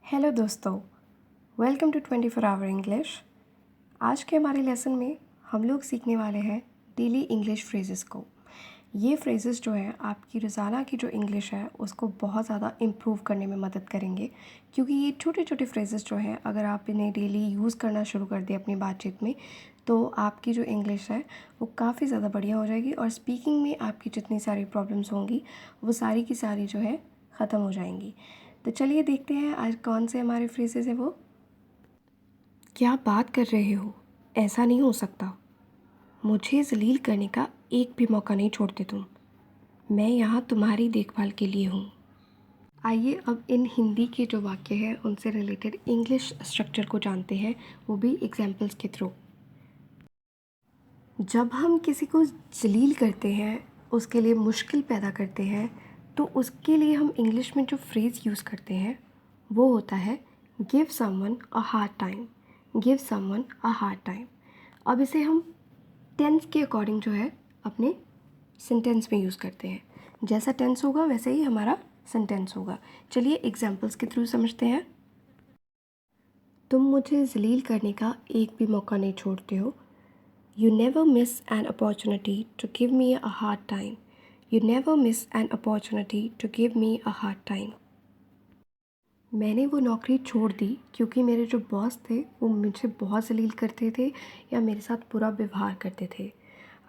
Hello दोस्तों, welcome to 24 our English. आज के हमारे लेसन में हम लोग सीखने वाले हैं डेली इंग्लिश फ्रेजेस को। ये फ्रेजेस जो हैं आपकी रोज़ाना की जो इंग्लिश है उसको बहुत ज़्यादा इम्प्रूव करने में मदद करेंगे, क्योंकि ये छोटे छोटे फ्रेजेस जो हैं अगर आप इन्हें डेली यूज़ करना शुरू कर दें अपनी बातचीत में तो आपकी जो इंग्लिश है वो काफ़ी ज़्यादा बढ़िया हो जाएगी और स्पीकिंग में आपकी जितनी सारी प्रॉब्लम्स होंगी वो सारी की सारी जो है ख़त्म हो जाएंगी। तो चलिए देखते हैं आज कौन से हमारे फ्रेजेस हैं वो। क्या बात कर रहे हो, ऐसा नहीं हो सकता। मुझे जलील करने का एक भी मौका नहीं छोड़ते तुम। मैं यहाँ तुम्हारी देखभाल के लिए हूँ। आइए अब इन हिंदी के जो वाक्य हैं उनसे रिलेटेड इंग्लिश स्ट्रक्चर को जानते हैं, वो भी एग्जाम्पल्स के थ्रू। जब हम किसी को जलील करते हैं, उसके लिए मुश्किल पैदा करते हैं, तो उसके लिए हम इंग्लिश में जो फ्रेज़ यूज़ करते हैं वो होता है give someone a hard time. Give someone a hard time. अब इसे हम टेंस के अकॉर्डिंग जो है अपने सेंटेंस में यूज़ करते हैं। जैसा टेंस होगा वैसे ही हमारा सेंटेंस होगा। चलिए एग्जाम्पल्स के थ्रू समझते हैं। तुम मुझे जलील करने का एक भी मौका नहीं छोड़ते हो। You never miss an opportunity to give me a hard time. You never miss an opportunity to give me a hard time. मैंने वो नौकरी छोड़ दी क्योंकि मेरे जो बॉस थे वो मुझे बहुत जलील करते थे या मेरे साथ बुरा व्यवहार करते थे।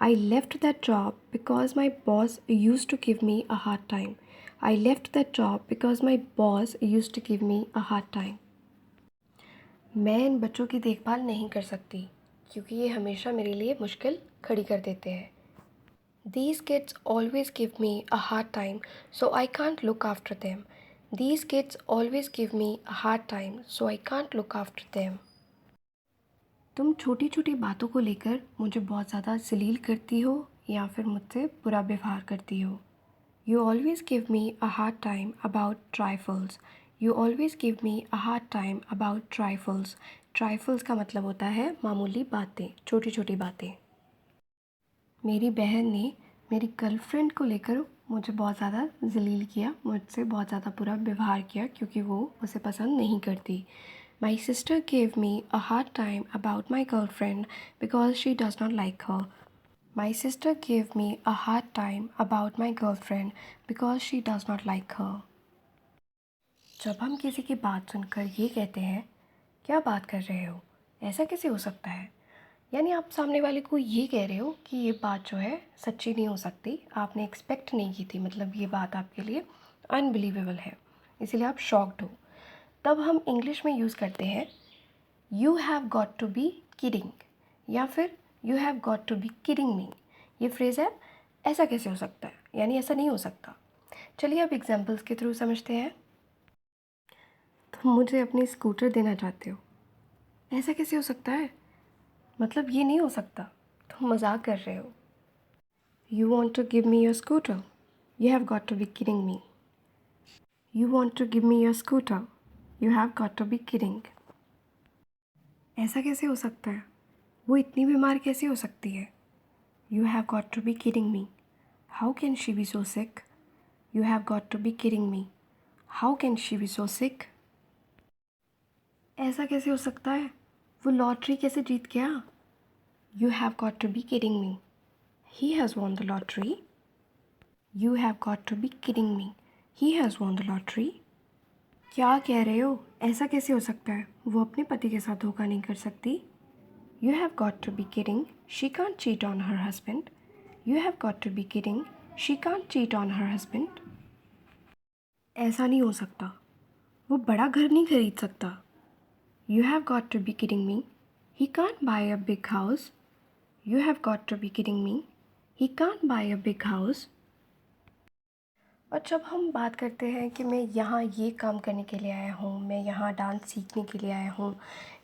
I left that job because my boss used to give me a hard time. I left that job because my boss used to give me a hard time. मैं इन बच्चों की देखभाल नहीं कर सकती क्योंकि ये हमेशा मेरे लिए मुश्किल खड़ी कर देते हैं। These kids always give me a hard time, so I can't look after them. These kids always give me a hard time, so I can't look after them. तुम छोटी छोटी बातों को लेकर मुझे बहुत ज़्यादा जलील करती हो या फिर मुझसे बुरा व्यवहार करती हो। You always give me a hard time about trifles. You always give me a hard time about trifles. Trifles का मतलब होता है मामूली बातें, छोटी छोटी बातें। मेरी बहन ने मेरी गर्लफ्रेंड को लेकर मुझे बहुत ज़्यादा जलील किया, मुझसे बहुत ज़्यादा बुरा व्यवहार किया क्योंकि वो उसे पसंद नहीं करती। My sister gave me a hard time about my girlfriend because she does not like her. My sister gave me a hard time about my girlfriend because she does not like her. जब हम किसी की बात सुनकर ये कहते हैं क्या बात कर रहे हो, ऐसा कैसे हो सकता है, यानी आप सामने वाले को ये कह रहे हो कि ये बात जो है सच्ची नहीं हो सकती, आपने एक्सपेक्ट नहीं की थी, मतलब ये बात आपके लिए अनबिलीवेबल है, इसीलिए आप शॉक्ड हो। तब हम इंग्लिश में यूज़ करते हैं you have got to be kidding या फिर you have got to be kidding me. ये फ्रेज़ है ऐसा कैसे हो सकता है, यानी ऐसा नहीं हो सकता। चलिए अब एग्जाम्पल्स के थ्रू समझते हैं। तुम मुझे अपनी स्कूटर देना चाहते हो, ऐसा कैसे हो सकता है, मतलब ये नहीं हो सकता, तुम मजाक कर रहे हो। You want to give me your scooter? You have got to be kidding me. You want to give me your scooter? You have got to be kidding. ऐसा कैसे हो सकता है, वो इतनी बीमार कैसे हो सकती है। You have got to be kidding me. How can she be so sick? You have got to be kidding me. How can she be so sick? ऐसा कैसे हो सकता है, वो लॉटरी कैसे जीत गया। You have got to be kidding me. He has won the lottery. You have got to be kidding me. He has won the lottery. क्या कह रहे हो, ऐसा कैसे हो सकता है, वो अपने पति के साथ धोखा नहीं कर सकती। You have got to be kidding. She can't cheat on her husband. You have got to be kidding. She can't cheat on her husband. ऐसा नहीं हो सकता, वो बड़ा घर नहीं खरीद सकता। You have got to be kidding me. He can't buy a big house. You have got to be kidding me. He can't buy a big house. और जब हम बात करते हैं कि मैं यहाँ ये काम करने के लिए आया हूँ, मैं यहाँ डांस सीखने के लिए आया हूँ,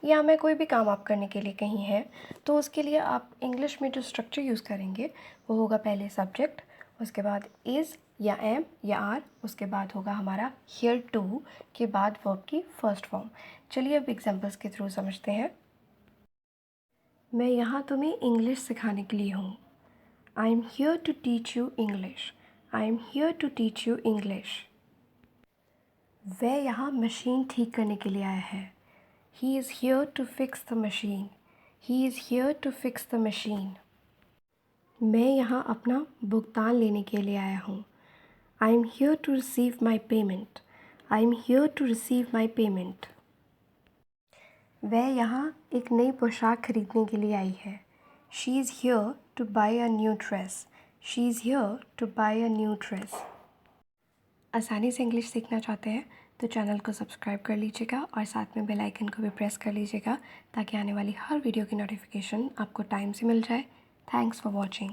या मैं कोई भी काम आप करने के लिए कहीं हैं, तो उसके लिए आप इंग्लिश में जो स्ट्रक्चर यूज़ करेंगे वो होगा पहले सब्जेक्ट, उसके बाद इज़ या एम या आर, उसके बाद होगा हमारा हियर टू के बाद वर्ब की फर्स्ट फॉर्म। चलिए अब एग्जाम्पल्स के थ्रू समझते हैं। मैं यहाँ तुम्हें इंग्लिश सिखाने के लिए हूँ। I am here to teach you English. I am here to teach you English. वह यहाँ मशीन ठीक करने के लिए आया है। He is here to fix the machine. He is here to fix the machine. मैं यहाँ अपना भुगतान लेने के लिए आया हूँ। I am here to receive my payment. I am here to receive my payment. वह यहाँ एक नई पोशाक खरीदने के लिए आई है। She is here to buy a new dress. She is here to buy a new dress. आसानी से इंग्लिश सीखना चाहते हैं तो चैनल को सब्सक्राइब कर लीजिएगा और साथ में बेल आइकन को भी प्रेस कर लीजिएगा ताकि आने वाली हर वीडियो की नोटिफिकेशन आपको टाइम से मिल जाए। Thanks for watching.